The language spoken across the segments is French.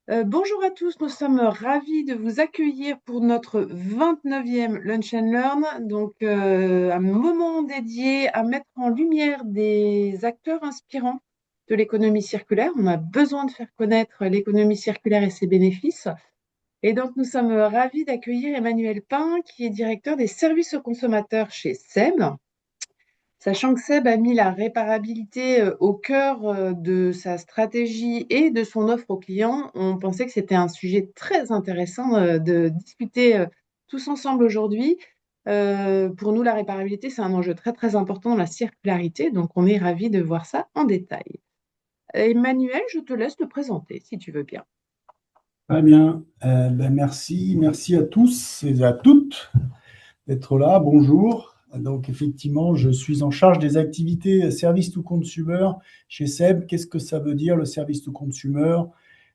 Bonjour à tous, nous sommes ravis de vous accueillir pour notre 29e Lunch and Learn, un moment dédié à mettre en lumière des acteurs inspirants de l'économie circulaire. On a besoin de faire connaître l'économie circulaire et ses bénéfices. Et donc nous sommes ravis d'accueillir Emmanuel Pin, qui est directeur des services aux consommateurs chez SEB. Sachant que Seb a mis la réparabilité au cœur de sa stratégie et de son offre aux clients, on pensait que c'était un sujet très intéressant de discuter tous ensemble aujourd'hui. Pour nous, la réparabilité, c'est un enjeu très très important dans la circularité, donc on est ravis de voir ça en détail. Emmanuel, je te laisse te présenter si tu veux bien. Très bien. Merci à tous et à toutes d'être là. Bonjour. Donc, effectivement, je suis en charge des activités service to consumer chez SEB. Qu'est-ce que ça veut dire le service to consumer?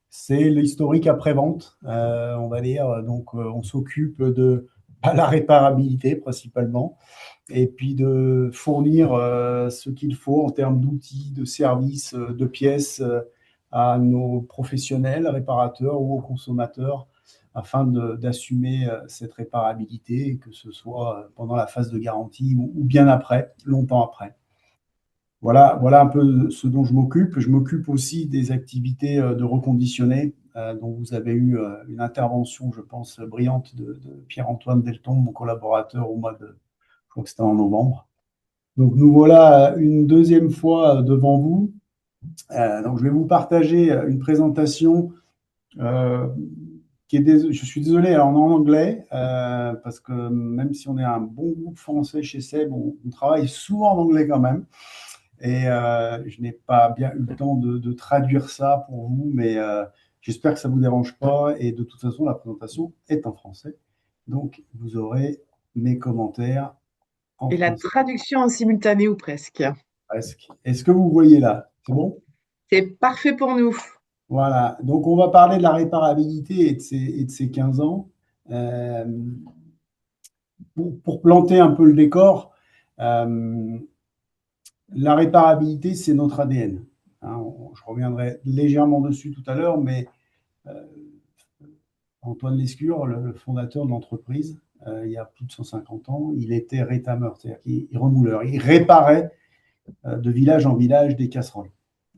C'est l'historique après-vente, on va dire. Donc, on s'occupe de la réparabilité principalement et puis de fournir ce qu'il faut en termes d'outils, de services, de pièces à nos professionnels, réparateurs ou aux consommateurs afin d'assumer cette réparabilité, que ce soit pendant la phase de garantie ou bien après, longtemps après. Voilà un peu ce dont je m'occupe. Je m'occupe aussi des activités de reconditionner, dont vous avez eu une intervention, je pense, brillante de Pierre-Antoine Delton, mon collaborateur, au mois de, je crois que c'était en novembre. Donc nous voilà une deuxième fois devant vous. Donc je vais vous partager une présentation euh, je suis désolé, alors on est en anglais, parce que même si on est un bon groupe français chez SEB, on travaille souvent en anglais quand même. Et je n'ai pas bien eu le temps de traduire ça pour vous, mais j'espère que ça ne vous dérange pas. Et de toute façon, la présentation est en français. Donc vous aurez mes commentaires en Et la français. traduction en simultané ou presque. Presque. Est-ce que vous voyez là? C'est bon? C'est parfait pour nous. Voilà. Donc, on va parler de la réparabilité et de ces 15 ans. Euh, pour planter un peu le décor, euh, la réparabilité, c'est notre ADN. Hein, je reviendrai légèrement dessus tout à l'heure, mais euh, Antoine Lescure, le fondateur de l'entreprise, il y a plus de 150 ans, il était rétameur, c'est-à-dire qu'il remouleur. Il réparait de village en village des casseroles.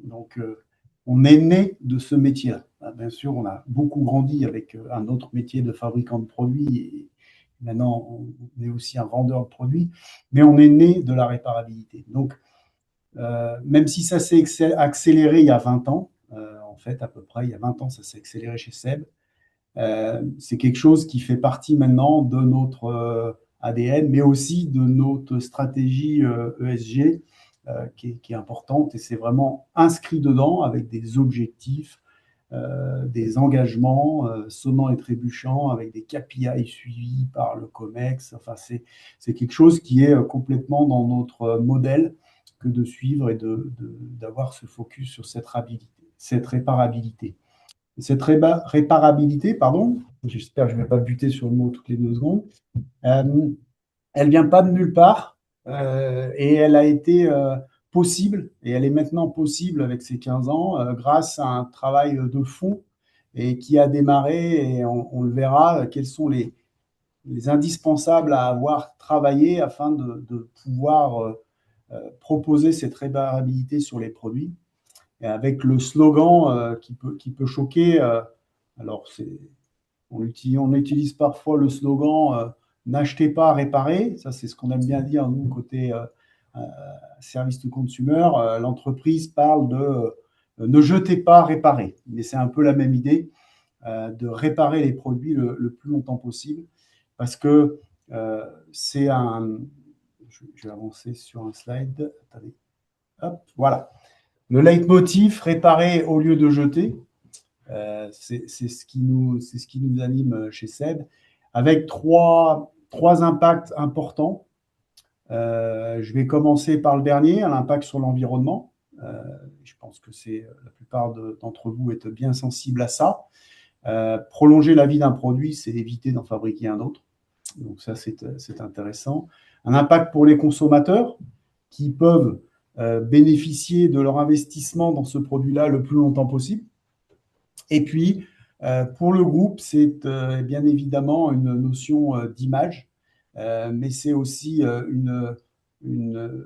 Donc, on est né de ce métier-là. Bien sûr, on a beaucoup grandi avec un autre métier de fabricant de produits. Et maintenant, on est aussi un vendeur de produits, mais on est né de la réparabilité. Donc, même si ça s'est accéléré il y a 20 ans, en fait, à peu près, il y a 20 ans, ça s'est accéléré chez SEB, c'est quelque chose qui fait partie maintenant de notre ADN, mais aussi de notre stratégie ESG qui est importante et c'est vraiment inscrit dedans avec des objectifs, des engagements sonnants et trébuchants avec des KPI suivis par le COMEX. Enfin, c'est quelque chose qui est complètement dans notre modèle que de suivre et d'avoir ce focus sur cette réparabilité. Cette réparabilité, pardon, j'espère que je ne vais pas buter sur le mot toutes les 2 secondes, euh, elle ne vient pas de nulle part et elle a été possible et elle est maintenant possible avec ces 15 ans grâce à un travail de fond et qui a démarré et on le verra, quels sont les indispensables à avoir travaillé afin de pouvoir proposer cette réparabilité sur les produits et avec le slogan qui peut choquer. Alors, on utilise parfois le slogan n'achetez pas, réparez. Ça, c'est ce qu'on aime bien dire, nous, côté euh, service to consumer. L'entreprise parle de ne jetez pas, réparez. Mais c'est un peu la même idée de réparer les produits le plus longtemps possible parce que c'est un. Je vais avancer sur un slide. Attendez. Hop, voilà. Le leitmotiv, réparer au lieu de jeter, c'est ce qui nous anime chez SEB, avec trois impacts importants. Je vais commencer par le dernier, l'impact sur l'environnement. Je pense que la plupart d'entre vous êtes bien sensibles à ça. Prolonger la vie d'un produit, c'est éviter d'en fabriquer un autre. Donc ça, c'est intéressant. Un impact pour les consommateurs qui peuvent bénéficier de leur investissement dans ce produit-là le plus longtemps possible. Et puis, Pour le groupe, c'est bien évidemment une notion d'image, mais c'est aussi une, une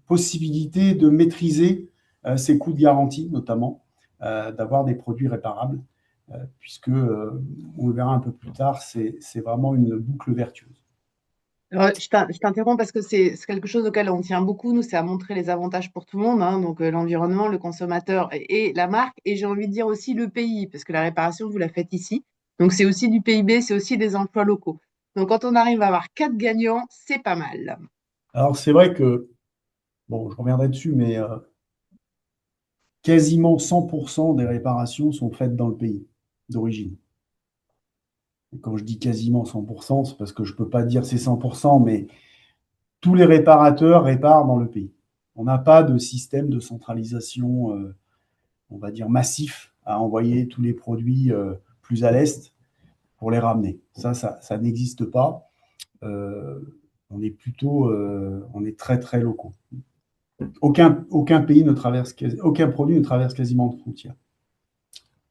possibilité de maîtriser ses coûts de garantie, notamment, d'avoir des produits réparables, puisque, on le verra un peu plus tard, c'est vraiment une boucle vertueuse. Je t'interromps parce que c'est quelque chose auquel on tient beaucoup, nous, c'est à montrer les avantages pour tout le monde, hein, donc l'environnement, le consommateur et la marque, et j'ai envie de dire aussi le pays, parce que la réparation, vous la faites ici. Donc c'est aussi du PIB, c'est aussi des emplois locaux. Donc quand on arrive à avoir quatre gagnants, c'est pas mal. Alors, c'est vrai que, bon, je reviendrai dessus, mais quasiment 100% des réparations sont faites dans le pays d'origine. Et quand je dis quasiment 100%, c'est parce que je ne peux pas dire c'est 100%, mais tous les réparateurs réparent dans le pays. On n'a pas de système de centralisation, on va dire, massif à envoyer tous les produits plus à l'est pour les ramener. Ça n'existe pas. Euh, on est plutôt, on est très, très locaux. Aucun pays ne traverse, aucun produit ne traverse quasiment de frontières.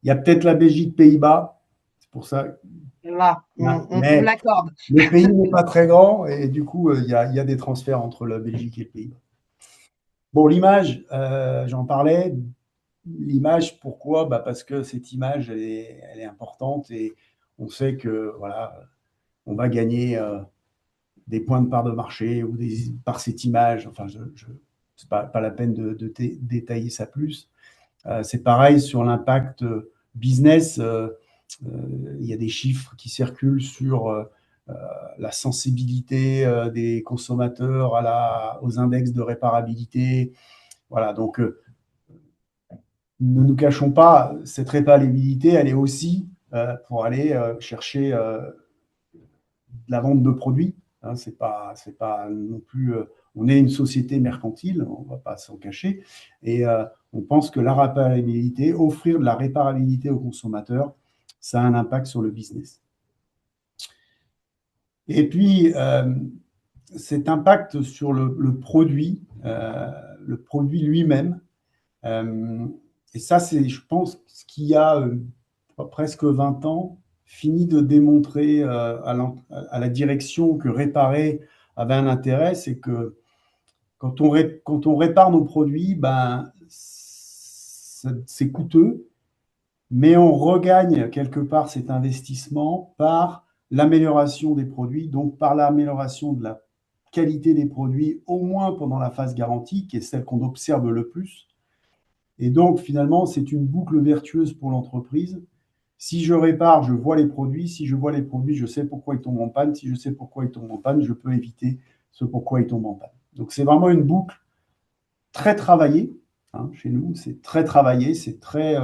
Il y a peut-être la Belgique, Pays-Bas, c'est pour ça. Là, on Mais l'accorde. le pays n'est pas très grand et du coup, il y a des transferts entre la Belgique et le Pays-Bas. Bon, l'image, j'en parlais. L'image, pourquoi? Bah parce que cette image, elle est importante et on sait que voilà, on va gagner des points de part de marché ou par cette image. Enfin, c'est pas la peine de détailler ça plus. C'est pareil sur l'impact business. Il y a des chiffres qui circulent sur la sensibilité des consommateurs aux index de réparabilité. Voilà, donc ne nous cachons pas, cette réparabilité, elle est aussi pour aller chercher de la vente de produits. Hein, c'est pas non plus. On est une société mercantile, on ne va pas s'en cacher, et on pense que la réparabilité, offrir de la réparabilité aux consommateurs, ça a un impact sur le business. Et puis, cet impact sur le produit lui-même, et ça, c'est, je pense, ce qui a presque 20 ans fini de démontrer à la direction que réparer avait un intérêt, c'est que quand on répare nos produits, ben, c'est coûteux, mais on regagne quelque part cet investissement par l'amélioration des produits, donc par l'amélioration de la qualité des produits, au moins pendant la phase garantie, qui est celle qu'on observe le plus. Et donc, finalement, c'est une boucle vertueuse pour l'entreprise. Si je répare, je vois les produits. Si je vois les produits, je sais pourquoi ils tombent en panne. Si je sais pourquoi ils tombent en panne, je peux éviter ce pourquoi ils tombent en panne. Donc, c'est vraiment une boucle très travaillée. Hein, chez nous, c'est très travaillé. C'est très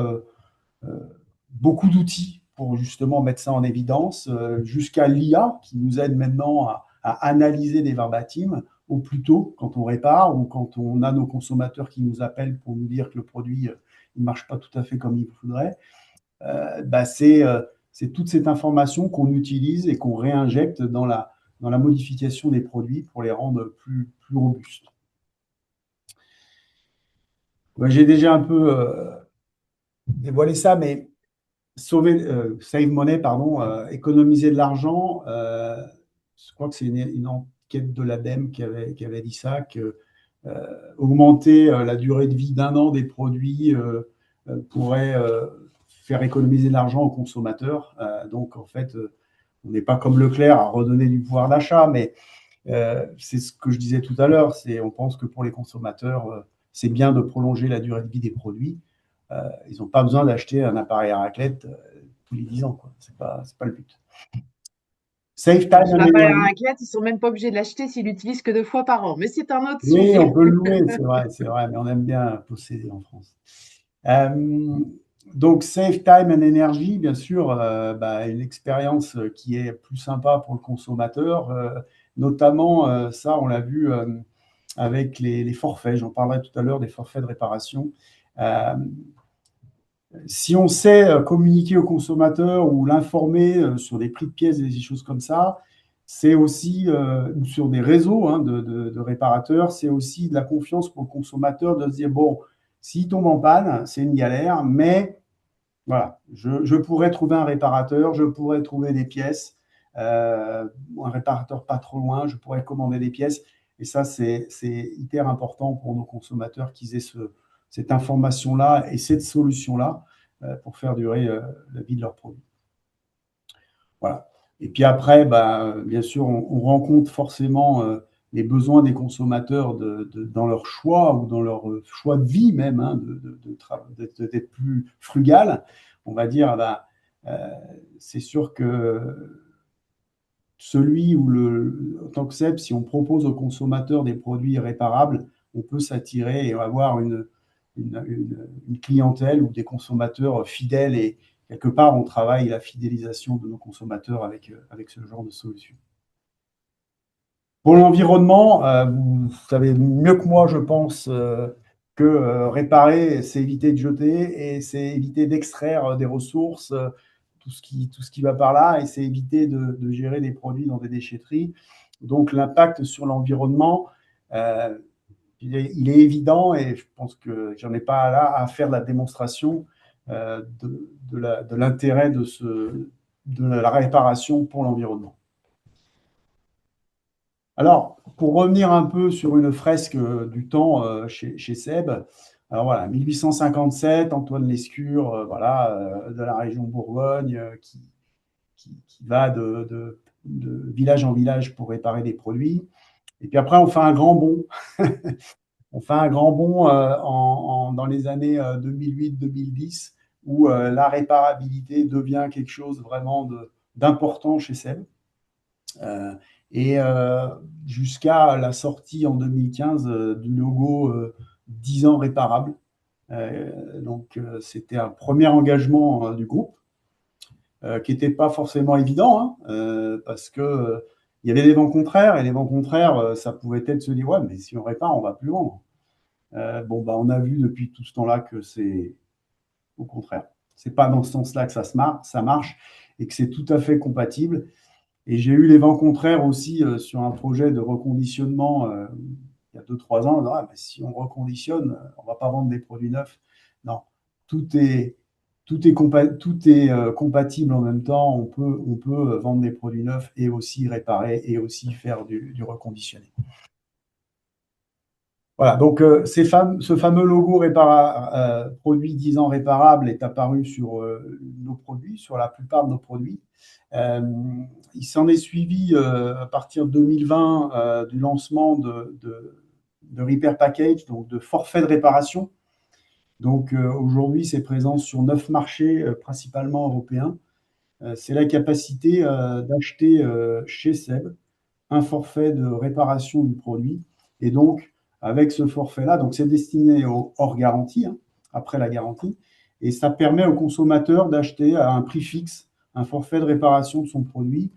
beaucoup d'outils pour justement mettre ça en évidence, jusqu'à l'IA qui nous aide maintenant à analyser des verbatims au plus tôt quand on répare ou quand on a nos consommateurs qui nous appellent pour nous dire que le produit ne marche pas tout à fait comme il faudrait. Bah c'est toute cette information qu'on utilise et qu'on réinjecte dans la modification des produits pour les rendre plus robustes. Ouais, j'ai déjà un peu dévoilé ça, mais save money, pardon, économiser de l'argent. Je crois que c'est une enquête de l'ADEME qui avait dit ça, que augmenter la durée de vie d'un an des produits pourrait faire économiser de l'argent aux consommateurs. Donc, en fait, on n'est pas comme Leclerc à redonner du pouvoir d'achat, mais c'est ce que je disais tout à l'heure. On pense que pour les consommateurs, c'est bien de prolonger la durée de vie des produits. Ils n'ont pas besoin d'acheter un appareil à raclette tous les 10 ans. Ce n'est pas le but. Save time Son and appareil à energy. raclette, ils sont même pas obligés de l'acheter s'ils l'utilisent que 2 fois par an. Mais c'est un autre Oui, sujet. on peut le louer, c'est vrai, mais on aime bien posséder en France. Euh, donc, save time and energy, bien sûr, bah, une expérience qui est plus sympa pour le consommateur. Notamment, ça, on l'a vu avec les forfaits. J'en parlerai tout à l'heure des forfaits de réparation. Euh, Si on sait communiquer au consommateur ou l'informer sur des prix de pièces et des choses comme ça, c'est aussi, ou sur des réseaux hein, de réparateurs, c'est aussi de la confiance pour le consommateur de se dire, bon, s'il tombe en panne, c'est une galère, mais Voilà, je pourrais trouver un réparateur, je pourrais trouver des pièces, un réparateur pas trop loin, je pourrais commander des pièces. Et ça, c'est hyper important pour nos consommateurs qu'ils aient cette information-là et cette solution-là pour faire durer la vie de leurs produits. Voilà. Et puis après, bah, bien sûr, on rencontre forcément les besoins des consommateurs dans leur choix ou dans leur choix de vie même, hein, d'être plus frugal. On va dire, bah, c'est sûr que celui ou en tant que CEP, si on propose aux consommateurs des produits réparables, on peut s'attirer et avoir une clientèle ou des consommateurs fidèles et quelque part, on travaille la fidélisation de nos consommateurs avec ce genre de solution. Pour l'environnement, vous savez mieux que moi, je pense, que réparer, c'est éviter de jeter et c'est éviter d'extraire des ressources, tout ce qui va par là, et c'est éviter de gérer des produits dans des déchetteries. Donc l'impact sur l'environnement, euh, il est évident et je pense que j'en ai pas là à faire la démonstration de l'intérêt de la réparation pour l'environnement. Alors, pour revenir un peu sur une fresque du temps chez Seb, alors voilà, 1857, Antoine Lescure, voilà, de la région Bourgogne, qui va de village en village pour réparer des produits. Et puis après, on fait un grand bond. On fait un grand bond dans les années 2008-2010, où la réparabilité devient quelque chose vraiment d'important chez Seb. Euh, et jusqu'à la sortie en 2015 du logo 10 ans réparable. Donc, c'était un premier engagement du groupe qui n'était pas forcément évident parce que il y avait des vents contraires et les vents contraires, ça pouvait être se dire ouais, mais si on répare, on va plus loin. Bon, bah, on a vu depuis tout ce temps-là que c'est au contraire. C'est pas dans ce sens-là que ça marche et que c'est tout à fait compatible. Et j'ai eu les vents contraires aussi sur un projet de reconditionnement il y a 2-3 ans. On dit, ah, mais si on reconditionne, on ne va pas vendre des produits neufs. Non, tout est, tout est compatible en même temps. On peut vendre des produits neufs et aussi réparer et aussi faire du reconditionné. Voilà, donc ce fameux logo produit 10 ans réparable est apparu sur nos produits, sur la plupart de nos produits. Euh, il s'en est suivi à partir de 2020 du lancement de Repair Package, donc de forfait de réparation. Donc aujourd'hui, c'est présent sur 9 marchés, principalement européens. C'est la capacité d'acheter chez Seb un forfait de réparation du produit. Et donc, avec ce forfait-là, donc c'est destiné au hors garantie, hein, après la garantie, et ça permet au consommateur d'acheter à un prix fixe un forfait de réparation de son produit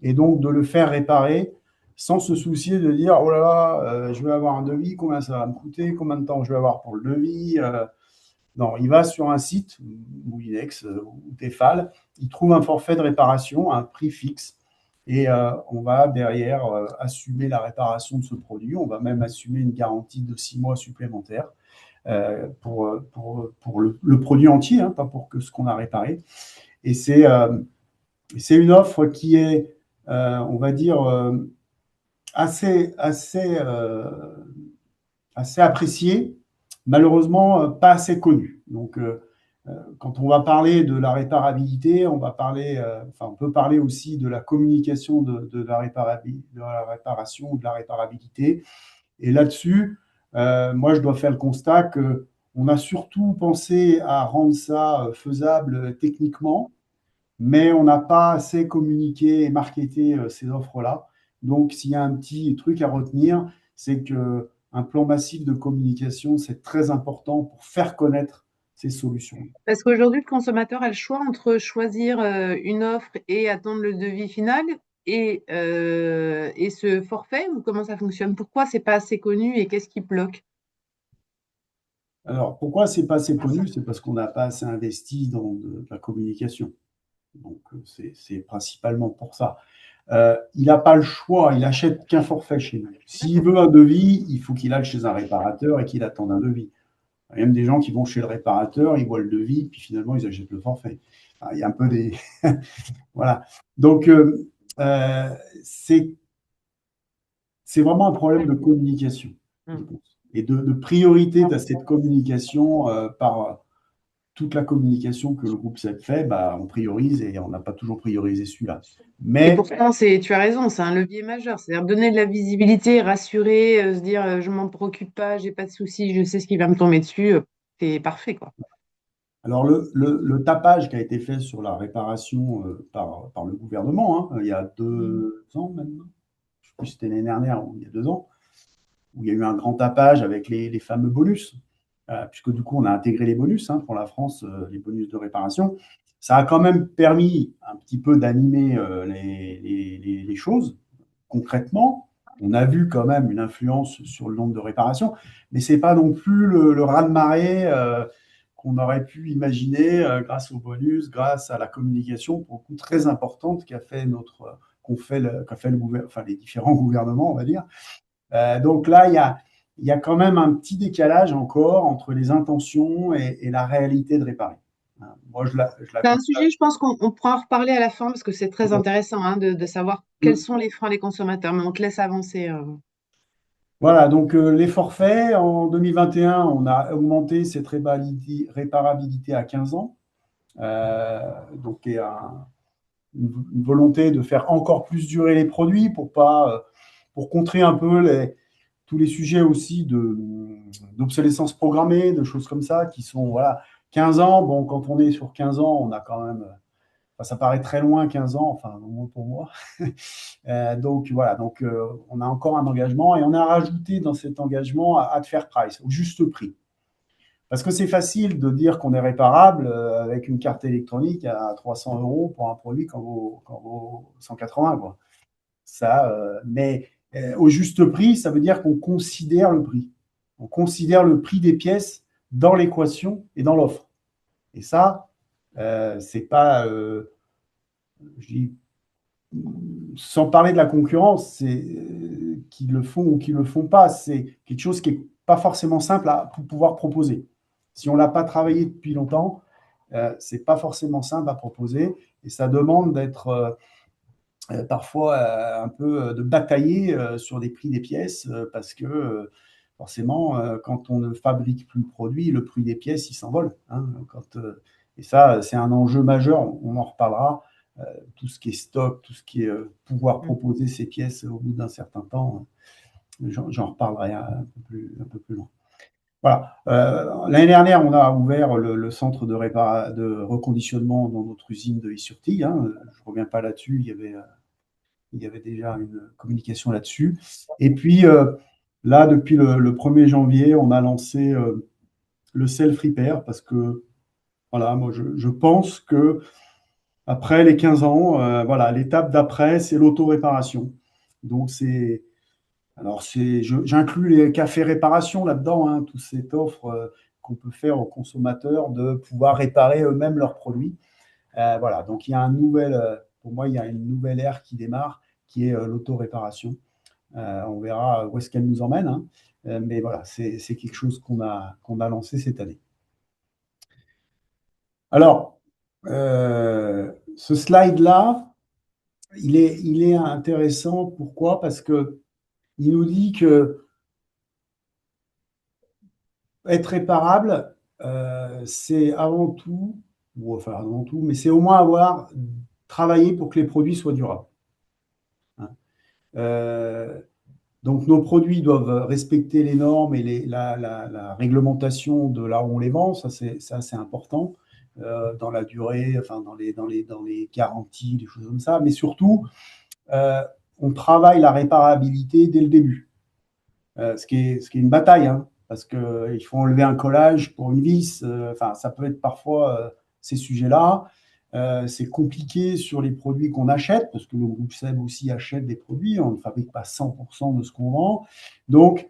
et donc de le faire réparer sans se soucier de dire oh là là, je vais avoir un devis, combien ça va me coûter, combien de temps je vais avoir pour le devis. Non, il va sur un site, Moulinex ou Tefal, il trouve un forfait de réparation à un prix fixe et on va derrière assumer la réparation de ce produit. On va même assumer une garantie de 6 mois supplémentaires pour le produit entier, hein, pas pour que ce qu'on a réparé. Et c'est une offre qui est, on va dire, assez, assez, assez appréciée, malheureusement pas assez connue. Donc, quand on va parler de la réparabilité, on va parler, enfin, on peut parler aussi de la communication de la réparation ou de la réparabilité. Et là-dessus, moi, je dois faire le constat que on a surtout pensé à rendre ça faisable techniquement, mais on n'a pas assez communiqué et marketé ces offres-là. Donc, s'il y a un petit truc à retenir, c'est qu'un plan massif de communication, c'est très important pour faire connaître ces solutions. Parce qu'aujourd'hui, le consommateur a le choix entre choisir une offre et attendre le devis final et ce forfait, ou comment ça fonctionne? Pourquoi c'est pas assez connu et qu'est-ce qui bloque? Alors, pourquoi c'est pas assez connu? C'est parce qu'on n'a pas assez investi dans de la communication. Donc, c'est principalement pour ça. Il n'a pas le choix, il n'achète qu'un forfait chez nous. S'il veut un devis, il faut qu'il aille chez un réparateur et qu'il attende un devis. Il y a même des gens qui vont chez le réparateur, ils voient le devis, puis finalement, ils achètent le forfait. Il y a un peu des… Voilà. Donc, euh, c'est vraiment un problème de communication, je Mm. pense. Et de priorité de cette communication par toute la communication que le groupe SEB fait, bah, on priorise et on n'a pas toujours priorisé celui-là. Et Mais pourtant, tu as raison, c'est un levier majeur. C'est-à-dire donner de la visibilité, rassurer, se dire je m'en préoccupe pas, j'ai pas de soucis, je sais ce qui va me tomber dessus, c'est parfait, quoi. alors, le tapage qui a été fait sur la réparation par le gouvernement, hein, il y a Mm. 2 ans maintenant, je ne sais plus si c'était l'année dernière ou il y a 2 ans, où il y a eu un grand tapage avec les fameux bonus, puisque du coup, on a intégré les bonus hein, pour la France, les bonus de réparation. Ça a quand même permis un petit peu d'animer les choses concrètement. On a vu quand même une influence sur le nombre de réparations, mais ce n'est pas non plus le raz-de-marée qu'on aurait pu imaginer grâce aux bonus, grâce à la communication, pour le coup très importante qu'a fait enfin, les différents gouvernements, on va dire. Donc là, il y a quand même un petit décalage encore entre les intentions et la réalité de réparer. Moi, je la C'est un constate. sujet, je pense qu'on pourra en reparler à la fin parce que c'est très intéressant hein, de savoir quels sont les freins des consommateurs, mais on te laisse avancer. Voilà, donc les forfaits, en 2021, on a augmenté cette réparabilité à 15 ans. Donc, il y a une volonté de faire encore plus durer les produits pour contrer un peu tous les sujets aussi d'obsolescence programmée, de choses comme ça, qui sont, voilà, 15 ans. Bon, quand on est sur 15 ans, on a quand même, enfin, ça paraît très loin, 15 ans, enfin, au moins pour moi. Donc, voilà, donc on a encore un engagement et on a rajouté dans cet engagement à fair price, au juste prix. Parce que c'est facile de dire qu'on est réparable avec une carte électronique à 300 euros pour un produit quand vaut 180, quoi. Ça, mais au juste prix, ça veut dire qu'on considère le prix. On considère le prix des pièces dans l'équation et dans l'offre. Et ça, c'est pas, je dis, sans parler de la concurrence, c'est qui le font ou qui le font pas. C'est quelque chose qui est pas forcément simple pour pouvoir proposer. Si on l'a pas travaillé depuis longtemps, c'est pas forcément simple à proposer et ça demande d'être parfois un peu de batailler sur les prix des pièces parce que forcément, quand on ne fabrique plus le produit, le prix des pièces, il s'envole. Hein, et ça, c'est un enjeu majeur. On en reparlera. Tout ce qui est stock, tout ce qui est pouvoir Mm. proposer ces pièces au bout d'un certain temps, j'en reparlerai un peu plus loin. Voilà. L'année dernière, on a ouvert le centre de reconditionnement dans notre usine de Is-sur-Tille. Hein. Je ne reviens pas là-dessus. Il y avait déjà une communication là-dessus. Et puis, là, depuis le 1er janvier, on a lancé le self-repair parce que, voilà, moi, je pense que après les 15 ans, voilà, l'étape d'après, c'est l'auto-réparation. Donc, j'inclus les cafés réparation là-dedans, hein, toute cette offre qu'on peut faire aux consommateurs de pouvoir réparer eux-mêmes leurs produits. Voilà, donc il y a pour moi, il y a une nouvelle ère qui démarre, qui est l'auto-réparation. On verra où est-ce qu'elle nous emmène, hein. Mais voilà, c'est quelque chose qu'on a lancé cette année. Alors, ce slide-là, il est intéressant. Pourquoi? Parce que il nous dit que être réparable, c'est avant tout, ou enfin avant tout, mais c'est au moins avoir travaillé pour que les produits soient durables. Hein. Euh, Donc, nos produits doivent respecter les normes et la réglementation de là où on les vend. Ça, c'est important dans la durée, enfin, dans les garanties, des choses comme ça. Mais surtout, euh, on travaille la réparabilité dès le début, ce qui est une bataille, hein, parce qu'il faut enlever un collage pour une vis. Enfin, ça peut être parfois ces sujets-là. C'est compliqué sur les produits qu'on achète, parce que le groupe SEB aussi achète des produits, on ne fabrique pas 100% de ce qu'on vend. Donc,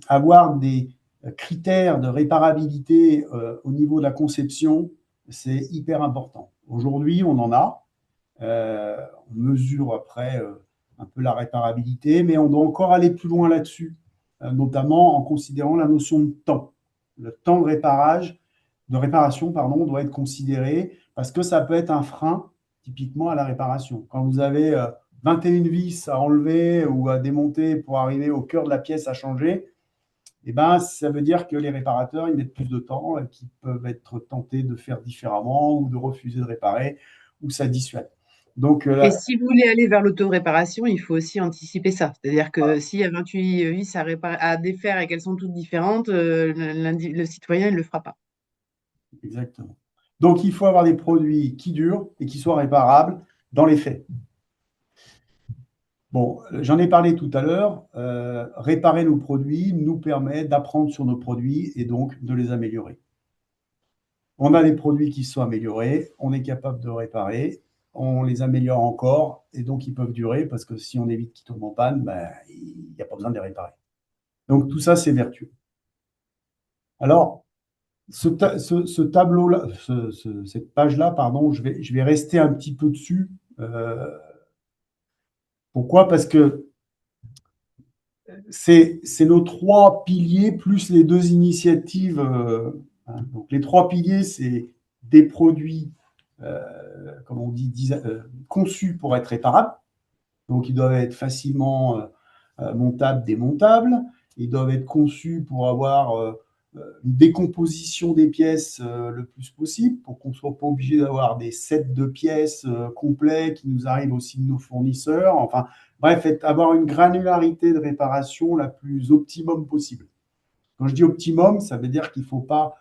avoir des critères de réparabilité au niveau de la conception, c'est hyper important. Aujourd'hui, on en a. On mesure après un peu la réparabilité, mais on doit encore aller plus loin là-dessus, notamment en considérant la notion de temps. le temps de réparation, pardon, doit être considéré parce que ça peut être un frein typiquement à la réparation. Quand vous avez 21 vis à enlever ou à démonter pour arriver au cœur de la pièce à changer, eh ben, ça veut dire que les réparateurs ils mettent plus de temps et qu'ils peuvent être tentés de faire différemment ou de refuser de réparer ou ça dissuade. Donc, Et si vous voulez aller vers l'auto-réparation, il faut aussi anticiper ça. C'est-à-dire que s'il y a 28 vis à défaire et qu'elles sont toutes différentes, le citoyen ne le fera pas. exactement. Donc, il faut avoir des produits qui durent et qui soient réparables dans les faits. Bon, j'en ai parlé tout à l'heure. Réparer nos produits nous permet d'apprendre sur nos produits et donc de les améliorer. On a des produits qui sont améliorés, on est capable de réparer, on les améliore encore et donc ils peuvent durer parce que si on évite qu'ils tombent en panne, ben, il n'y a pas besoin de les réparer. Donc tout ça, c'est vertueux. Alors, ce tableau-là, cette page-là, pardon, je vais rester un petit peu dessus. Pourquoi? Parce que c'est nos trois piliers plus les deux initiatives. Donc les trois piliers, c'est des produits, comme on dit, conçus pour être réparables. Donc ils doivent être facilement montables, démontables. Ils doivent être conçus pour avoir une décomposition des pièces le plus possible, pour qu'on ne soit pas obligé d'avoir des sets de pièces complets qui nous arrivent aussi de nos fournisseurs. Enfin, bref, avoir une granularité de réparation la plus optimum possible. Quand je dis optimum, ça veut dire qu'il ne faut pas,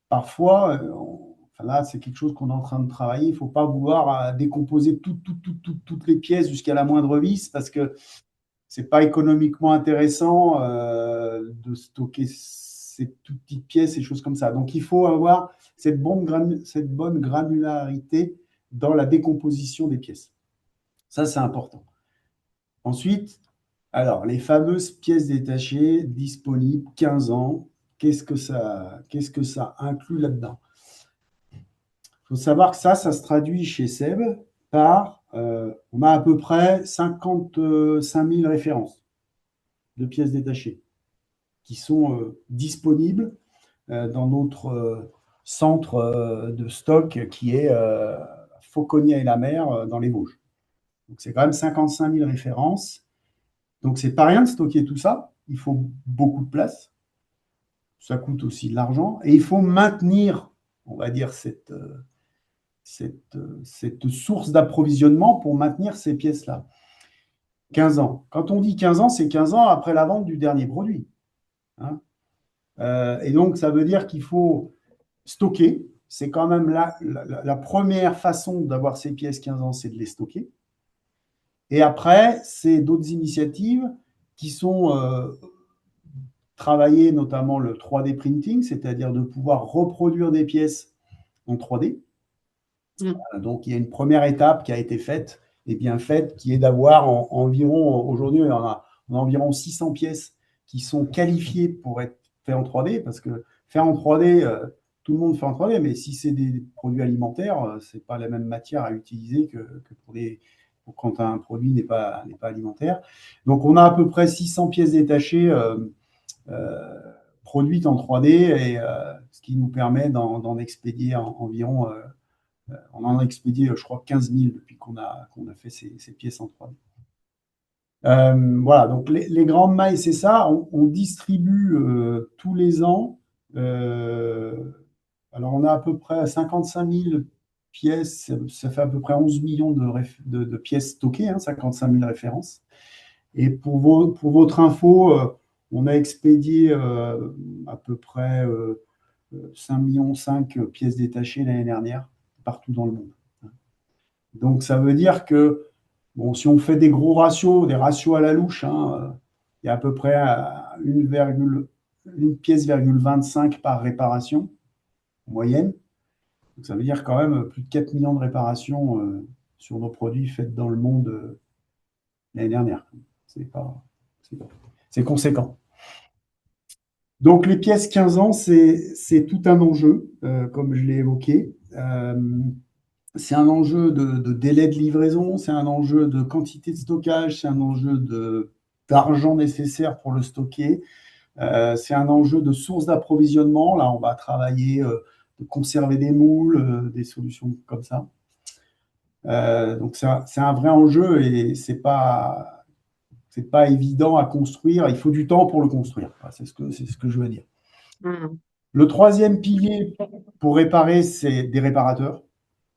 parfois, enfin là, c'est quelque chose qu'on est en train de travailler, il ne faut pas vouloir décomposer toutes les pièces jusqu'à la moindre vis, parce que ce n'est pas économiquement intéressant de stocker ces toutes petites pièces et choses comme ça. Donc, il faut avoir cette bonne granularité dans la décomposition des pièces. Ça, c'est important. Ensuite, alors, les fameuses pièces détachées disponibles 15 ans, qu'est-ce que ça inclut là-dedans? Il faut savoir que ça se traduit chez Seb par, on a à peu près 55 000 références de pièces détachées qui sont disponibles dans notre centre de stock qui est Fauconnier-et-la-Mer dans les Vosges. Donc, c'est quand même 55 000 références. Donc, c'est pas rien de stocker tout ça. Il faut beaucoup de place. Ça coûte aussi de l'argent. Et il faut maintenir, on va dire, cette source d'approvisionnement pour maintenir ces pièces-là. 15 ans. Quand on dit 15 ans, c'est 15 ans après la vente du dernier produit. Hein. Et donc, ça veut dire qu'il faut stocker. C'est quand même la première façon d'avoir ces pièces 15 ans, c'est de les stocker. Et après, c'est d'autres initiatives qui sont travailler notamment le 3D printing, c'est-à-dire de pouvoir reproduire des pièces en 3D. Donc, il y a une première étape qui a été faite, et bien faite, qui est d'avoir environ, aujourd'hui, on a environ 600 pièces qui sont qualifiées pour être faites en 3D, parce que faire en 3D, tout le monde fait en 3D, mais si c'est des produits alimentaires, ce n'est pas la même matière à utiliser que pour quand un produit n'est pas alimentaire. Donc, on a à peu près 600 pièces détachées produites en 3D, et ce qui nous permet d'en expédier environ on en a expédié, je crois, 15 000 depuis qu'on a fait ces pièces en 3D. Voilà, donc les grandes mailles, c'est ça. On distribue tous les ans. Alors, on a à peu près 55 000 pièces. Ça fait à peu près 11 millions de pièces stockées, hein, 55 000 références. Et pour votre info, on a expédié à peu près 5,5 millions pièces détachées l'année dernière, partout dans le monde. Donc, ça veut dire que, bon, si on fait des gros ratios, des ratios à la louche, hein, il y a à peu près une pièce, 25 par réparation, en moyenne. Donc, ça veut dire quand même plus de 4 millions de réparations sur nos produits faits dans le monde l'année dernière. C'est conséquent. Donc, les pièces 15 ans, c'est tout un enjeu, comme je l'ai évoqué. C'est un enjeu de délai de livraison, c'est un enjeu de quantité de stockage, c'est un enjeu d'argent nécessaire pour le stocker. C'est un enjeu de source d'approvisionnement. Là, on va travailler de conserver des moules, des solutions comme ça. Donc, c'est un vrai enjeu et c'est pas évident à construire. Il faut du temps pour le construire. C'est ce que je veux dire. Mhm. Le troisième pilier pour réparer, c'est des réparateurs.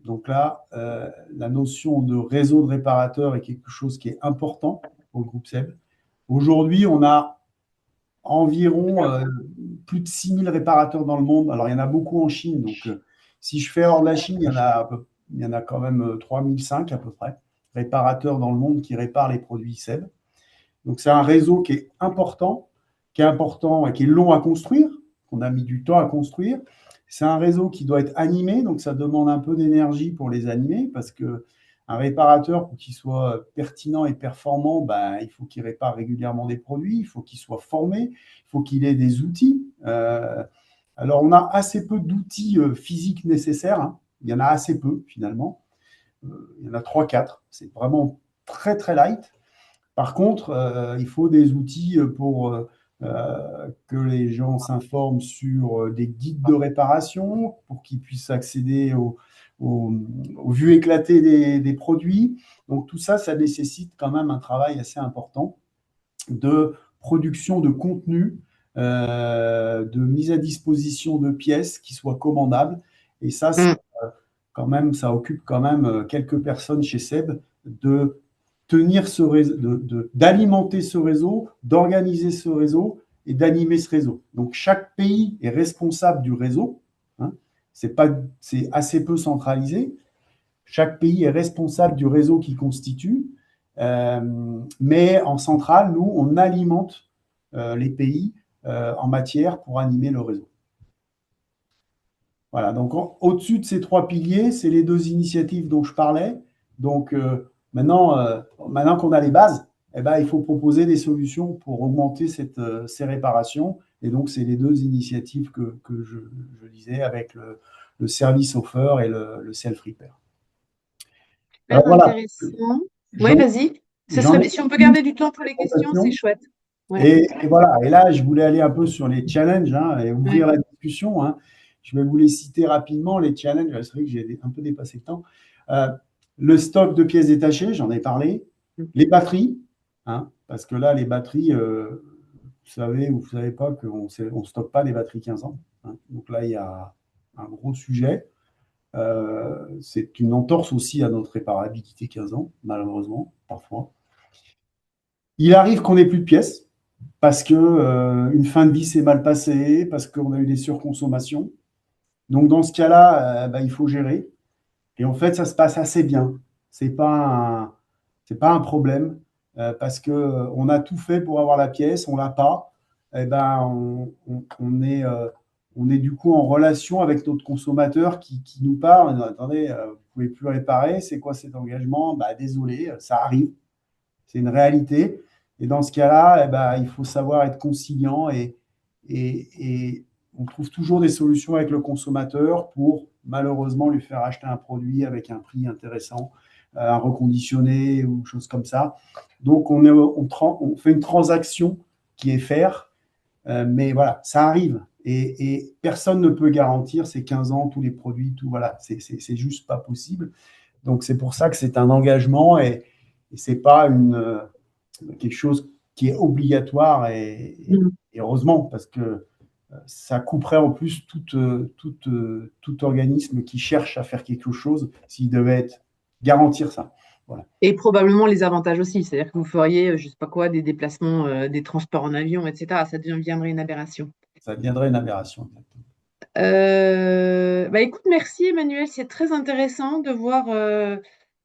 Donc là, la notion de réseau de réparateurs est quelque chose qui est important pour le groupe SEB. Aujourd'hui, on a environ plus de 6000 réparateurs dans le monde. Alors, il y en a beaucoup en Chine. Donc, si je fais hors de la Chine, il y en a quand même 3005 à peu près réparateurs dans le monde qui réparent les produits SEB. Donc, c'est un réseau qui est important et qui est long à construire, qu'on a mis du temps à construire. C'est un réseau qui doit être animé, donc ça demande un peu d'énergie pour les animer, parce que un réparateur, pour qu'il soit pertinent et performant, ben, il faut qu'il répare régulièrement des produits, il faut qu'il soit formé, il faut qu'il ait des outils. Alors, on a assez peu d'outils physiques nécessaires, hein. Il y en a assez peu, finalement. Il y en a 3-4. C'est vraiment très, très light. Par contre, il faut des outils pour que les gens s'informent sur des guides de réparation, pour qu'ils puissent accéder aux vues éclatées des produits. Donc tout ça, ça nécessite quand même un travail assez important de production de contenu, de mise à disposition de pièces qui soient commandables. Et ça, Mhm. quand même, ça occupe quand même quelques personnes chez SEB de tenir ce réseau, d'alimenter ce réseau, d'organiser ce réseau et d'animer ce réseau. Donc chaque pays est responsable du réseau. Hein. C'est assez peu centralisé. Chaque pays est responsable du réseau qui constitue. Mais en centrale, nous, on alimente les pays en matière pour animer le réseau. Voilà, donc au-dessus de ces trois piliers, c'est les deux initiatives dont je parlais. Donc maintenant qu'on a les bases, eh ben, il faut proposer des solutions pour augmenter ces réparations. Et donc, c'est les deux initiatives que je disais avec le service offer et le self-repair. Alors Super voilà, intéressant. Oui, j'en vas-y. Ce j'en serait, ai si on peut une garder du temps pour les questions, c'est présentation. chouette. Ouais, Et voilà, et là, je voulais aller un peu sur les challenges hein, et ouais. ouvrir la discussion. Hein. Je vais vous les citer rapidement, les challenges. C'est vrai que j'ai un peu dépassé le temps. Euh, le stock de pièces détachées, j'en ai parlé. Les batteries, hein, parce que là, les batteries, vous savez ou vous ne savez pas qu'on ne stocke pas des batteries 15 ans. Hein. Donc là, il y a un gros sujet. C'est une entorse aussi à notre réparabilité 15 ans, malheureusement, parfois. Il arrive qu'on n'ait plus de pièces parce que une fin de vie s'est mal passée, parce qu'on a eu des surconsommations. Donc dans ce cas-là, bah, il faut gérer. Et en fait, ça se passe assez bien. C'est pas un, c'est pas un problème parce que on a tout fait pour avoir la pièce, on l'a pas. Eh ben, on est du coup en relation avec notre consommateur qui nous parle. Attendez, vous pouvez plus réparer. C'est quoi cet engagement? Bah, désolé, ça arrive. C'est une réalité. Et dans ce cas-là, eh ben, il faut savoir être conciliant et on trouve toujours des solutions avec le consommateur pour malheureusement lui faire acheter un produit avec un prix intéressant, un reconditionné ou chose comme ça. Donc on fait une transaction qui est fair, mais voilà, ça arrive. Et personne ne peut garantir ces 15 ans, tous les produits, tout, voilà, c'est juste pas possible. Donc c'est pour ça que c'est un engagement et c'est pas quelque chose qui est obligatoire Mm. et heureusement parce que ça couperait en plus tout organisme qui cherche à faire quelque chose s'il devait garantir ça. Voilà, Et probablement les avantages aussi, c'est-à-dire que vous feriez, je sais pas quoi, des déplacements, des transports en avion, etc. Ça deviendrait une aberration. ça deviendrait une aberration. Bah écoute, merci Emmanuel, c'est très intéressant de voir,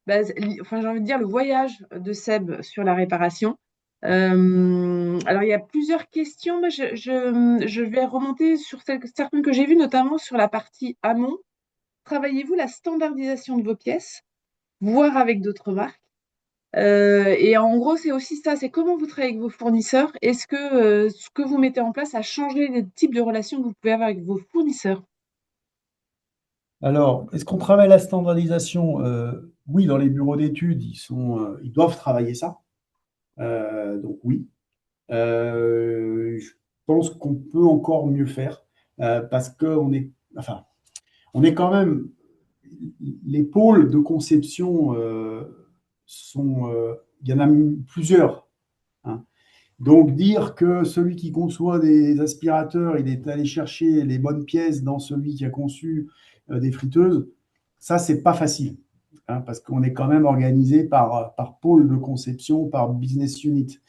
bah, enfin j'ai envie de dire le voyage de Seb sur la réparation. Alors il y a plusieurs questions, mais je vais remonter sur certaines que j'ai vues, notamment sur la partie amont. Travaillez-vous la standardisation de vos pièces, voire avec d'autres marques? Et en gros, c'est aussi ça, c'est comment vous travaillez avec vos fournisseurs. Est-ce que ce que vous mettez en place a changé les types de relations que vous pouvez avoir avec vos fournisseurs? Alors, est-ce qu'on travaille la standardisation? Oui, dans les bureaux d'études, ils doivent travailler ça. Donc oui. pense qu'on peut encore mieux faire parce enfin, on est quand même, les pôles de conception il y en a plusieurs, hein. Donc, dire que celui qui conçoit des aspirateurs, il est allé chercher les bonnes pièces dans celui qui a conçu des friteuses, ça, c'est pas facile, hein, parce qu'on est quand même organisé par pôle de conception, par business unit.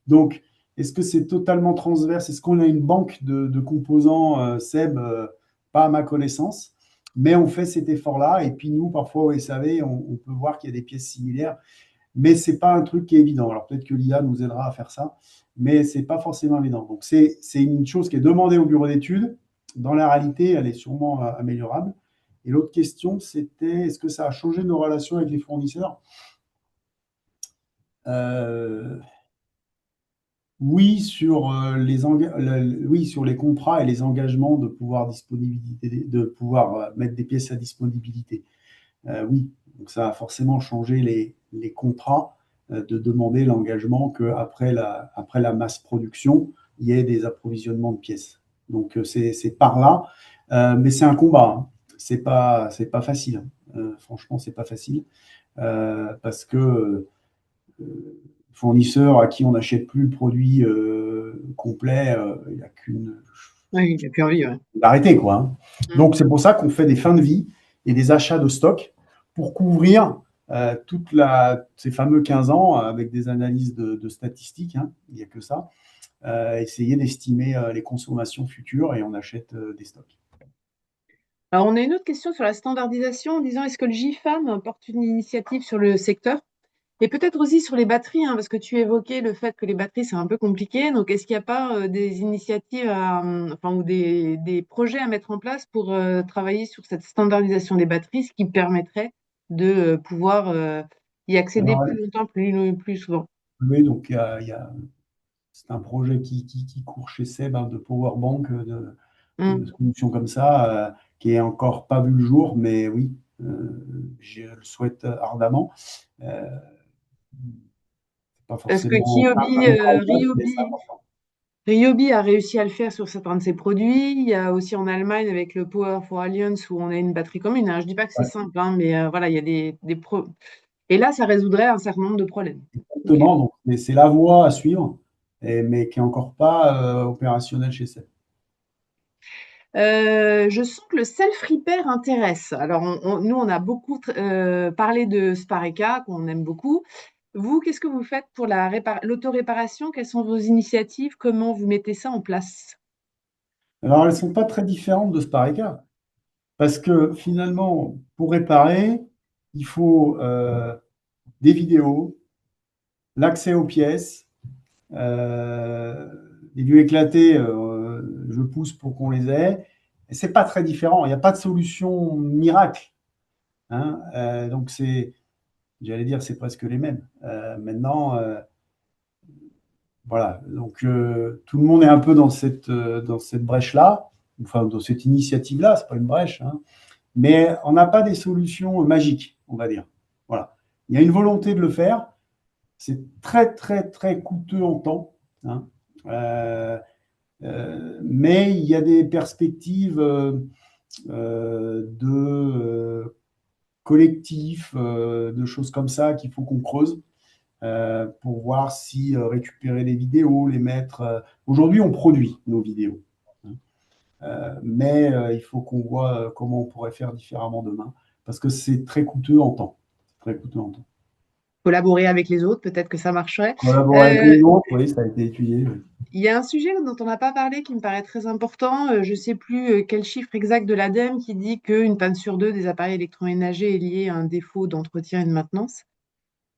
Donc, est-ce que c'est totalement transverse? Est-ce qu'on a une banque de composants, Seb? Pas à ma connaissance, mais on fait cet effort-là. Et puis nous, parfois au SAV, on peut voir qu'il y a des pièces similaires, mais c'est pas un truc qui est évident. Alors peut-être que l'IA nous aidera à faire ça, mais c'est pas forcément évident. Donc c'est une chose qui est demandée au bureau d'études. Dans la réalité, elle est sûrement améliorable. Et l'autre question, c'était est-ce que ça a changé nos relations avec les fournisseurs? Euh, Oui, oui, sur les contrats et les engagements de pouvoir de pouvoir mettre des pièces à disponibilité. Oui, donc ça a forcément changé les contrats, de demander l'engagement qu'après après la masse production, il y ait des approvisionnements de pièces. Donc c'est par là. Mais c'est un combat, hein. C'est pas facile, hein. Franchement, c'est pas facile parce que fournisseur à qui on n'achète plus le produit complet, il n'y a qu'une Oui, il a plus envie, ouais. d'arrêter, quoi, hein. Mm. Donc c'est pour ça qu'on fait des fins de vie et des achats de stock pour couvrir ces fameux 15 ans avec des analyses de statistiques, hein, il n'y a que ça, essayer d'estimer les consommations futures et on achète des stocks. Alors, on a une autre question sur la standardisation en disant est-ce que le GIFAM porte une initiative sur le secteur? Et peut-être aussi sur les batteries, hein, parce que tu évoquais le fait que les batteries, c'est un peu compliqué. Donc, est-ce qu'il n'y a pas des initiatives enfin, ou des projets à mettre en place pour travailler sur cette standardisation des batteries, ce qui permettrait de pouvoir y accéder Alors, plus longtemps, plus souvent? oui, donc c'est un projet qui court chez Seb, hein, de Powerbank, de Mm. solutions comme ça, qui est encore pas vu le jour, mais oui, je le souhaite ardemment. Euh, c'est pas Parce que forcément simple à mettre en place, mais c'est important. Ryobi a réussi à le faire sur certains de ses produits. Il y a aussi en Allemagne avec le Power for Alliance où on a une batterie commune, hein. Je dis pas que c'est Ouais, simple, hein, mais voilà, il y a Et là, ça résoudrait un certain nombre de problèmes. Ok. exactement. Donc, c'est la voie à suivre, mais qui est encore pas opérationnelle chez Seb. Je sens que le self-repair intéresse. Alors, nous, on a beaucoup parlé de Spareka, qu'on aime beaucoup. Vous, qu'est-ce que vous faites pour l'autoréparation? Quelles sont vos initiatives? Comment vous mettez ça en place? Alors, elles ne sont pas très différentes de Spareka, parce que finalement, pour réparer, il faut des vidéos, l'accès aux pièces. Les lieux éclatés, je pousse pour qu'on les ait. Et c'est pas très différent. Il n'y a pas de solution miracle, hein. Donc j'allais dire, c'est presque les mêmes. Maintenant, voilà. Donc tout le monde est un peu dans cette brèche-là, enfin dans cette initiative-là. C'est pas une brèche, hein. Mais on n'a pas des solutions magiques, on va dire. Voilà. Il y a une volonté de le faire. C'est très très très coûteux en temps, hein. Euh, mais il y a des perspectives de collectifs, de choses comme ça qu'il faut qu'on creuse pour voir si récupérer les vidéos, les mettre. Aujourd'hui, on produit nos vidéos, hein. Mais il faut qu'on voit comment on pourrait faire différemment demain, parce que c'est très coûteux en temps. Très coûteux en temps. Collaborer avec les autres, peut-être que ça marcherait. Collaborer avec Euh, les autres, oui, ça a été étudié, oui. Il y a un sujet dont on n'a pas parlé qui me paraît très important. Je ne sais plus quel chiffre exact de l'ADEME qui dit qu'une panne sur deux des appareils électroménagers est liée à un défaut d'entretien et de maintenance.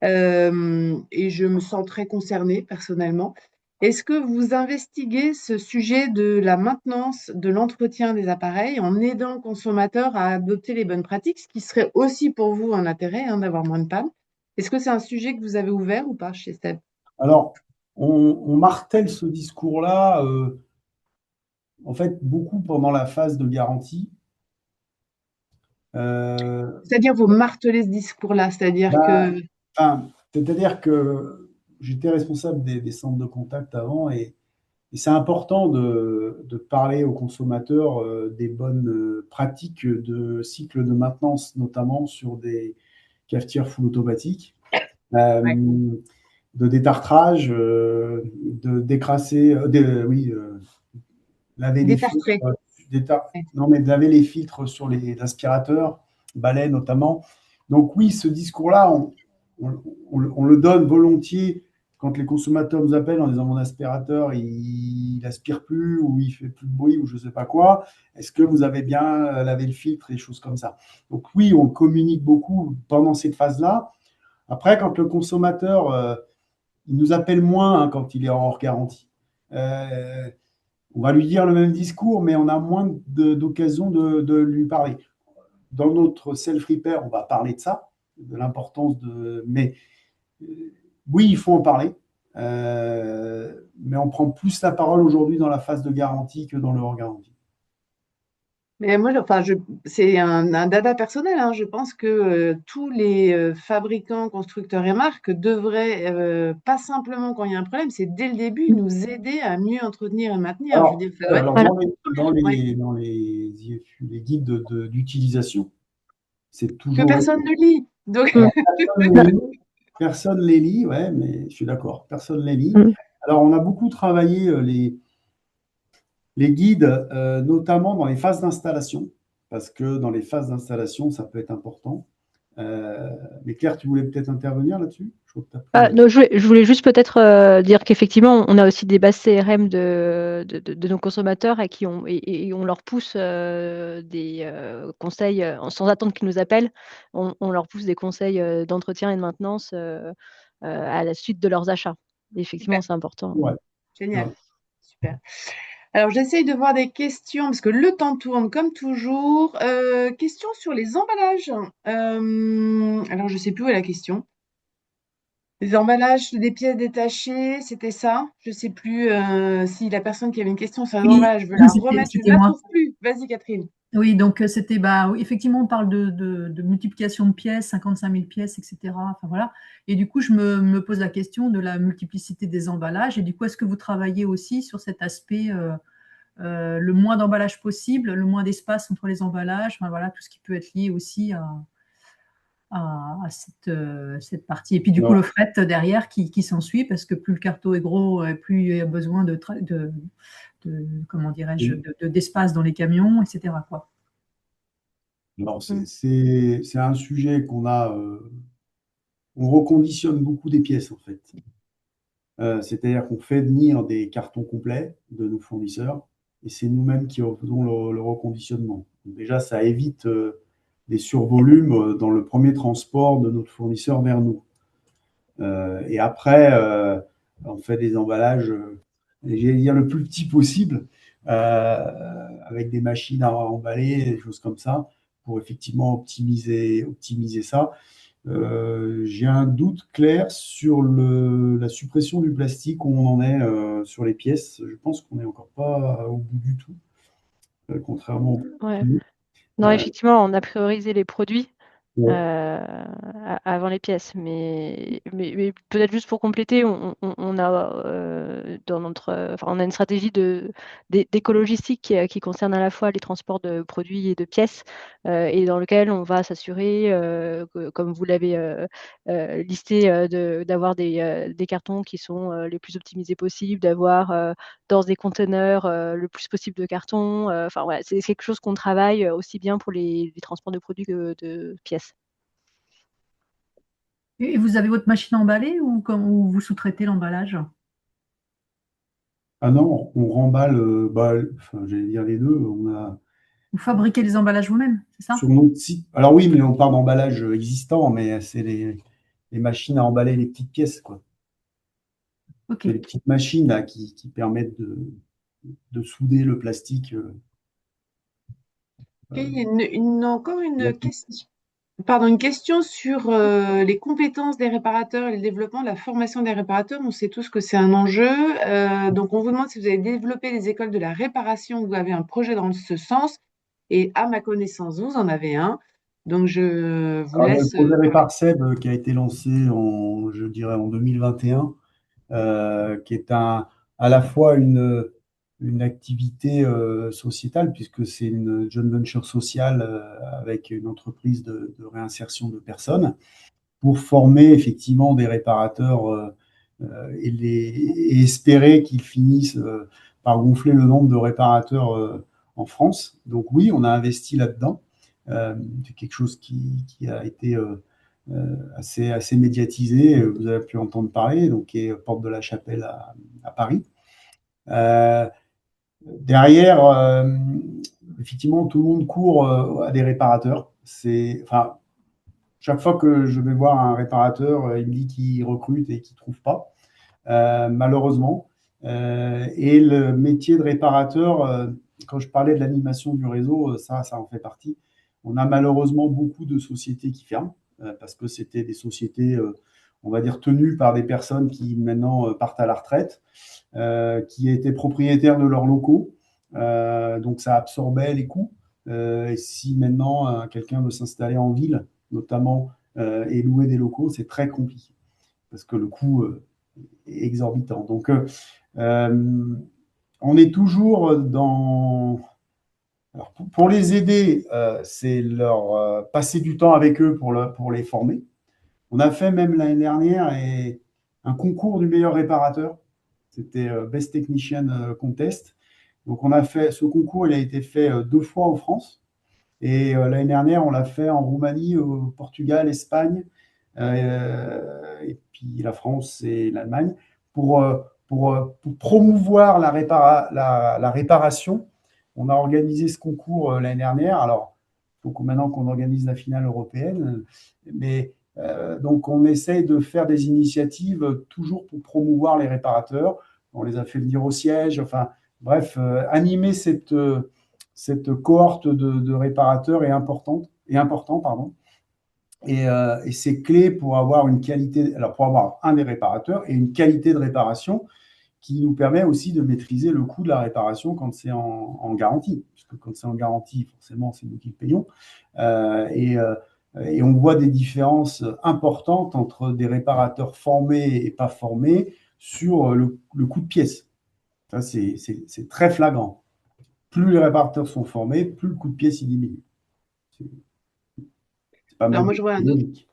Et je me sens très concernée personnellement. Est-ce que vous investiguez ce sujet de la maintenance, de l'entretien des appareils en aidant le consommateur à adopter les bonnes pratiques, ce qui serait aussi pour vous un intérêt, hein, d'avoir moins de pannes? Est-ce que c'est un sujet que vous avez ouvert ou pas chez Step? Alors, on martèle ce discours-là, en fait, beaucoup pendant la phase de garantie. Euh, C'est-à-dire, vous martelez ce discours-là, c'est-à-dire bah, que enfin, c'est-à-dire que j'étais responsable des centres de contact avant et Et c'est important de parler aux consommateurs des bonnes pratiques de cycle de maintenance, notamment sur des cafetières full automatiques, Ouais. de détartrage, de décrasser, oui, laver les filtres, Détartré. Ouais. non, mais de laver les filtres sur les aspirateurs, balais notamment. Donc oui, ce discours-là, on le donne volontiers quand les consommateurs nous appellent en disant mon aspirateur, il aspire plus ou il fait plus de bruit ou je sais pas quoi. Est-ce que vous avez bien lavé le filtre et des choses comme ça. Donc oui, on communique beaucoup pendant cette phase-là. Après, quand le consommateur, il nous appelle moins hein, quand il est hors garantie. Euh, on va lui dire le même discours, mais on a moins d'occasion de lui parler. Dans notre self-repair, on va parler de ça, de l'importance de. Mais oui, il faut en parler. Mais on prend plus la parole aujourd'hui dans la phase de garantie que dans le hors garantie. Mais moi, enfin, c'est un dada personnel, hein. Je pense que tous les fabricants, constructeurs et marques devraient, pas simplement quand il y a un problème, c'est dès le début, nous aider à mieux entretenir et maintenir. Je veux Alors, dire, ça doit être alors Voilà. dans les les guides d'utilisation, c'est que toujours. personne ne lit. Donc, Mm. Alors, personne ne Bah, les lit, personne les lit, ouais, mais je suis d'accord, personne les lit. mm. Alors, on a beaucoup travaillé les guides, notamment dans les phases d'installation, parce que dans les phases d'installation, ça peut être important. Euh, mais Claire, tu voulais peut-être intervenir là-dessus? Je crois que tu as pris. Non, je voulais juste peut-être dire qu'effectivement, on a aussi des bases CRM de nos consommateurs et on leur pousse des conseils sans attendre qu'ils nous appellent. On leur pousse des conseils d'entretien et de maintenance à la suite de leurs achats. Et super, effectivement, c'est important. Ouais, génial, ouais. super. Alors, j'essaye de voir des questions parce que le temps tourne comme toujours. Question sur les emballages. Alors, je ne sais plus où est la question. Les emballages des pièces détachées, c'était ça? Je ne sais plus si la personne qui avait une question sur les Oui, emballages veut la remettre. Je ne c'était la moi. trouve plus. Vas-y, Catherine. Oui, donc c'était, bah, oui, effectivement, on parle de multiplication de pièces, 55 000 pièces, etc. Enfin, voilà. Et du coup, je me pose la question de la multiplicité des emballages. Et du coup, est-ce que vous travaillez aussi sur cet aspect, le moins d'emballage possible, le moins d'espace entre les emballages, enfin, voilà, tout ce qui peut être lié aussi à cette partie. Et puis, du coup, Non. le fret derrière qui s'ensuit, parce que plus le carton est gros, plus il y a besoin comment dirais-je, d'espace dans les camions, etc., quoi. Alors, Mm. c'est un sujet qu'on a. On reconditionne beaucoup des pièces, en fait. C'est-à-dire qu'on fait venir des cartons complets de nos fournisseurs et c'est nous-mêmes qui faisons le reconditionnement. Donc déjà, ça évite des survolumes dans le premier transport de notre fournisseur vers nous. Et après, on fait des emballages, j'allais dire le plus petit possible, avec des machines à emballer, des choses comme ça, pour effectivement optimiser ça. J'ai un doute clair sur la suppression du plastique, où on en est sur les pièces. Je pense qu'on n'est encore pas au bout du tout, contrairement au Ouais. bout. Non, Euh, effectivement, on a priorisé les produits ouais. avant les pièces. Mais peut-être juste pour compléter, on a dans enfin, on a une stratégie d'éco-logistique qui concerne à la fois les transports de produits et de pièces, et dans lequel on va s'assurer, comme vous l'avez listé, d'avoir des cartons qui sont les plus optimisés possibles, d'avoir dans des conteneurs le plus possible de cartons. Enfin, voilà, c'est quelque chose qu'on travaille aussi bien pour les transports de produits que de pièces. Et vous avez votre machine à emballer ou vous sous-traitez l'emballage? Ah non, on remballe, bah, enfin, j'allais dire les deux. On a Vous fabriquez les emballages vous-même, c'est ça? sur notre site. Alors oui, mais on parle d'emballage existant, mais c'est les machines à emballer les petites pièces, quoi. Ok. C'est les petites machines là, qui permettent de souder le plastique. Ok, il y a Euh, encore une question. Pardon, une question sur les compétences des réparateurs et le développement de la formation des réparateurs. On sait tous que c'est un enjeu. Donc, on vous demande si vous avez développé les écoles de la réparation, vous avez un projet dans ce sens. Et à ma connaissance, vous en avez un. Donc, je vous Alors, il y a le laisse projet parler. RéparSeb qui a été lancé je dirais en 2021, qui est un à la fois une activité sociétale, puisque c'est une joint venture sociale avec une entreprise de réinsertion de personnes, pour former effectivement des réparateurs et espérer qu'ils finissent par gonfler le nombre de réparateurs en France. Donc oui, on a investi là-dedans. C'est quelque chose qui a été assez médiatisé. Vous avez pu entendre parler, donc qui est Porte de la Chapelle à Paris. Derrière, effectivement, tout le monde court à des réparateurs. Enfin, chaque fois que je vais voir un réparateur, il me dit qu'il recrute et qu'il ne trouve pas, malheureusement. Et le métier de réparateur, quand je parlais de l'animation du réseau, ça en fait partie. On a malheureusement beaucoup de sociétés qui ferment, parce que c'était des sociétés, on va dire, tenues par des personnes qui maintenant partent à la retraite, qui étaient propriétaires de leurs locaux. Donc ça absorbait les coûts. Et si maintenant quelqu'un veut s'installer en ville, notamment, et louer des locaux, c'est très compliqué parce que le coût est exorbitant. Donc, on est toujours dans... Alors, pour les aider, c'est leur passer du temps avec eux pour les former. On a fait même l'année dernière un concours du meilleur réparateur. C'était Best Technician Contest. Donc, on a fait ce concours, il a été fait 2 fois en France. Et l'année dernière, on l'a fait en Roumanie, au Portugal, Espagne, et puis la France et l'Allemagne, pour promouvoir la réparation. On a organisé ce concours l'année dernière. Alors, il faut maintenant qu'on organise la finale européenne. Mais donc, on essaye de faire des initiatives toujours pour promouvoir les réparateurs. On les a fait venir au siège. Enfin, bref, animer cette cohorte de réparateurs est important, pardon. Et c'est clé pour avoir une qualité, alors pour avoir un des réparateurs et une qualité de réparation qui nous permet aussi de maîtriser le coût de la réparation quand c'est en garantie. Parce que quand c'est en garantie, forcément, c'est nous qui le payons. Et on voit des différences importantes entre des réparateurs formés et pas formés sur le coût de pièce. Ça, c'est très flagrant. Plus les réparateurs sont formés, plus le coût de pièce il diminue. C'est pas Alors mal moi, je vois un autre. logique.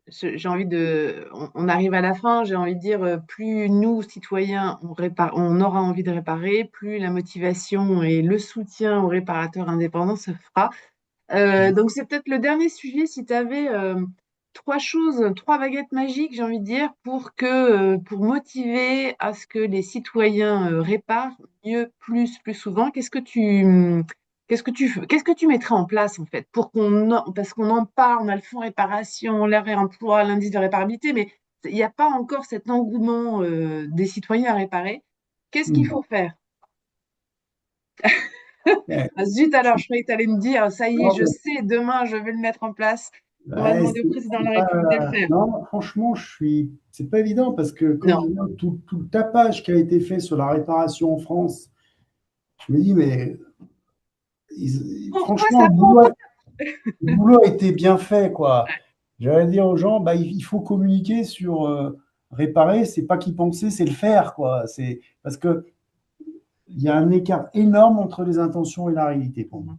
J'ai envie de. On arrive à la fin, j'ai envie de dire, plus nous, citoyens, on aura envie de réparer, plus la motivation et le soutien aux réparateurs indépendants se fera. Donc, c'est peut-être le dernier sujet. Si tu avais 3 choses, 3 baguettes magiques, j'ai envie de dire, pour motiver à ce que les citoyens réparent mieux, plus souvent, qu'est-ce que tu mettrais en place, en fait, parce qu'on en parle, on a le fonds réparation, le réemploi, l'indice de réparabilité, mais il n'y a pas encore cet engouement des citoyens à réparer. Qu'est-ce qu'il faut faire? Ouais. Ah, zut, alors, je croyais que tu allais me dire, ça y est, Non, je sais, demain, je vais le mettre en place. On va ouais, demander au président de c'est la pas, République de le faire. non, franchement, c'est pas évident parce que quand je Non. vois tout le tapage qui a été fait sur la réparation en France, je me dis, mais Pourquoi franchement, ça prend pas? le boulot a été bien fait, quoi. J'allais dire aux gens, bah, il faut communiquer sur réparer, c'est pas qu'ils pensaient, c'est le faire, quoi. C'est parce que il y a un écart énorme entre les intentions et la réalité pour moi.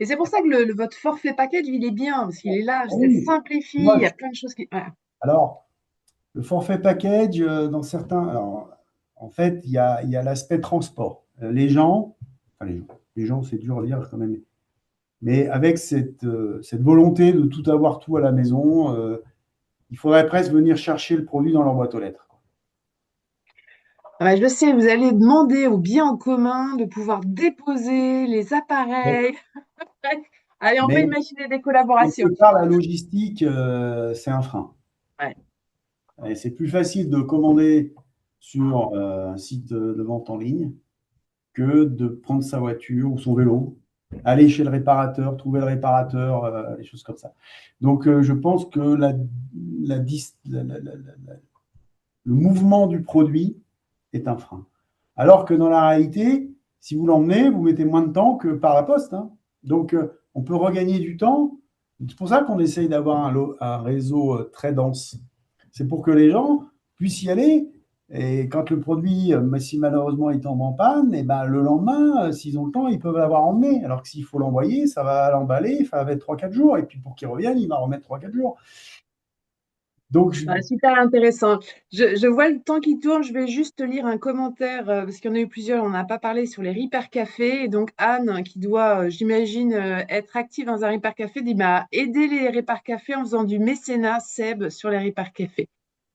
Et c'est pour ça que votre forfait package, il est bien, parce qu'il est là, Ah ça oui, simplifie, il moi, y a plein de choses qui. Ouais. alors, le forfait package, dans certains. Alors, en fait, il y a l'aspect transport. Enfin, les gens, c'est dur à dire quand même, mais avec cette volonté de tout avoir tout à la maison, il faudrait presque venir chercher le produit dans leur boîte aux lettres. Ah bah, je sais, vous allez demander aux biens en commun de pouvoir déposer les Mais, appareils. Allez, on peut mais imaginer des quelque collaborations. part, la logistique, c'est un frein. Ouais. Et c'est plus facile de commander sur un site de vente en ligne que de prendre sa voiture ou son vélo, aller chez le réparateur, trouver le réparateur, des choses comme ça. Donc, je pense que le mouvement du produit est un frein. Alors que dans la réalité, si vous l'emmenez, vous mettez moins de temps que par la poste, hein. Donc, on peut regagner du temps. C'est pour ça qu'on essaye d'avoir un réseau très dense. C'est pour que les gens puissent y aller Et quand le produit, si malheureusement il tombe en panne, et ben, le lendemain, s'ils ont le temps, ils peuvent l'avoir emmené. Alors que s'il faut l'envoyer, ça va l'emballer, ça va être 3-4 jours. Et puis pour qu'il revienne, il va remettre 3-4 jours. Donc, Ouais, super intéressant. Je vois le temps qui tourne. Je vais juste lire un commentaire parce qu'il y en a eu plusieurs. On n'a pas parlé sur les Repair Café. Et donc Anne, qui doit, j'imagine, être active dans un Repair Café, dit bah, aider les Repair Café en faisant du mécénat Seb sur les Repair Café.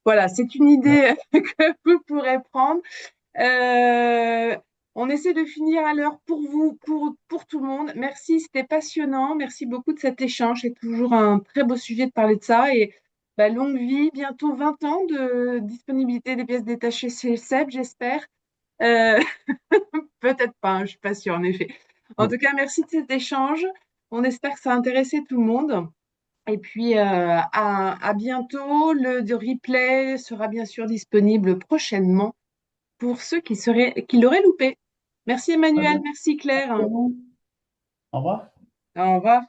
Voilà, c'est une idée que vous pourrez prendre. Euh, on essaie de finir à l'heure pour vous, pour tout le monde. Merci, c'était passionnant. Merci beaucoup de cet échange. C'est toujours un très beau sujet de parler de ça. Et bah, longue vie, bientôt 20 ans de disponibilité des pièces détachées chez Seb, j'espère. Euh, peut-être pas, hein, je suis pas sûre, en effet. En tout cas, merci de cet échange. On espère que ça a intéressé tout le monde. Et puis, à bientôt. Le replay sera bien sûr disponible prochainement pour ceux qui l'auraient loupé. Merci très Emmanuel, bien. merci Claire. Au revoir. Au revoir.